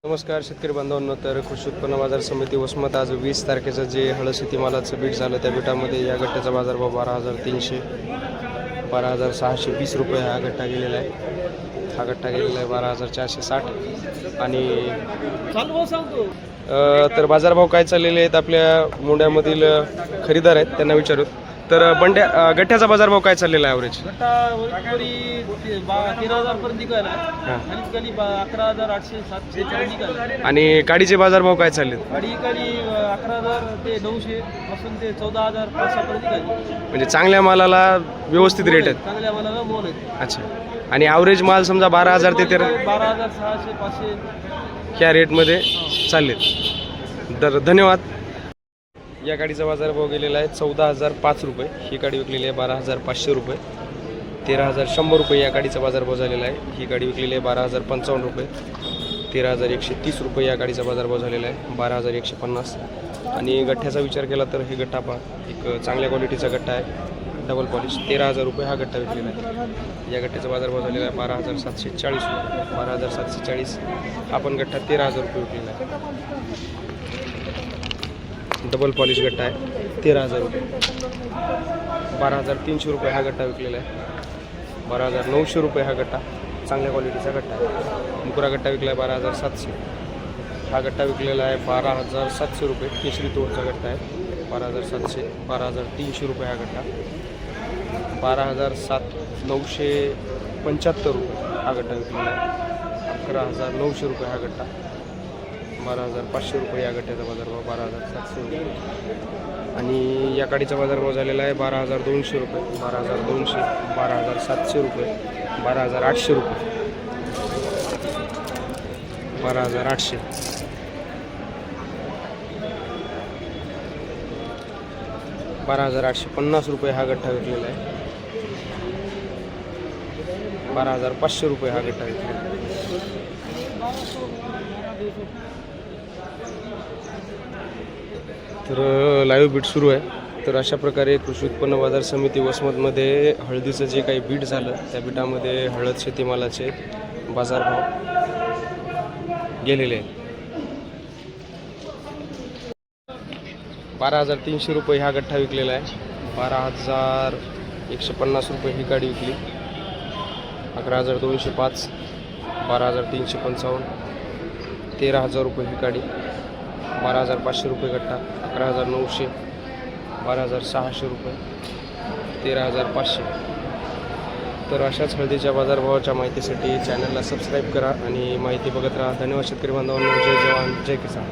नमस्कार शेतकरी बांधवांनो. तर कृषी उत्पन्न बाजार समिती वसमत आज 20 तारखेचं जे हळद शेतीमालाचं बीट झालं त्या बीटामध्ये या गट्ट्याचा बाजारभाव 12,300 12,620 रुपये हा गट्टा गेलेला आहे. हा गट्टा गेलेला आहे 12,460 आणि तर बाजारभाव काय चाललेले आहेत आपल्या मुंड्यामधील खरेदीदार आहेत त्यांना विचारू. तर गठ्ठ्याचा बाजारभाव काय चाललेला आहे ॲव्हरेज? 13,000 पर्यंत निघाला खाली 11,800-700 आणि काडीचे बाजारभाव काय चालले? गाडी 11,000 ते 900 पासून ते 14,500 पर्यंत निघाली. म्हणजे चांगल्या मालाला व्यवस्थित रेट आहेत. चांगल्या मालाला मोल आहेत. अच्छा. आणि ॲव्हरेज माल समजा 12,000 ते 12,600-500 ह्या रेटमध्ये चाललेत. तर धन्यवाद. या गाडीचा बाजारभाव गेलेला आहे 14,005 रुपये. ही गाडी विकलेली आहे 12,500 रुपये. 13,100 रुपये या गाडीचा बाजारभाव झालेला आहे. ही गाडी विकलेली आहे 12,055 रुपये. 13,130 रुपये या गाडीचा बाजारभाव झालेला आहे. 12,150. आणि गठ्ठ्याचा विचार केला तर हे गठ्ठा पहा एक चांगल्या क्वालिटीचा गठ्ठा आहे, डबल पॉलिश. 13,000 रुपये हा गठ्ठा विकलेला आहे. या गठ्ठ्याचा बाजारभाव झालेला आहे 12,740 रुपये. 12,740 हा पण गठ्ठा 13,000 रुपये विकलेला आहे. डबल पॉलिश गट्टा आहे 13,000 रुपये. 12,300 रुपये हा गट्टा विकलेला आहे. 12,900 रुपये हा गट्टा चांगल्या क्वालिटीचा गट्टा आहे. मुकरा गट्टा विकला आहे 12,700. हा गट्टा विकलेला आहे 12,700 रुपये. केशरी तोडचा गट्टा आहे 12,700. 12,300 रुपये हा गट्टा. 12,975 रुपये हा गट्टा विकलेला आहे. 11,900 रुपये हा गट्टा. 12,500 रुपये या गट्ट्याचा बाजारभाव. 12,700 रुपये. आणि या गाडीचा बाजारभाव झालेला आहे 12,200 रुपये. 12,200. 12,700 रुपये. 12,800 रुपये. 12,800. 12,850 रुपये हा गठ्ठा विकलेला आहे. 12,500 रुपये हा गठ्ठा विकलेला आहे. तर लाईव्ह बीट सुरू आहे. तर अशा प्रकारे कृषी उत्पन्न बाजार समिती वसमतमध्ये हळदीचं जे काही बीट झालं त्या बीटामध्ये हळद शेतीमालाचे बाजारभाव गेलेले आहेत. 12,300 रुपये हा गठ्ठा विकलेला आहे. 12,150 रुपये ही गाडी विकली. 11,205. 12,355. 13,000 रुपये ही गाडी. 12,500 रुपये गट्टा. 11,900. 12,600 रुपये. 13,500. तर अशाच हळदीच्या बाजारभावाच्या माहितीसाठी चॅनलला सबस्क्राईब करा आणि माहिती बघत राहा. धन्यवाद शेतकरी बांधवांनो. जय जवान जय किसान.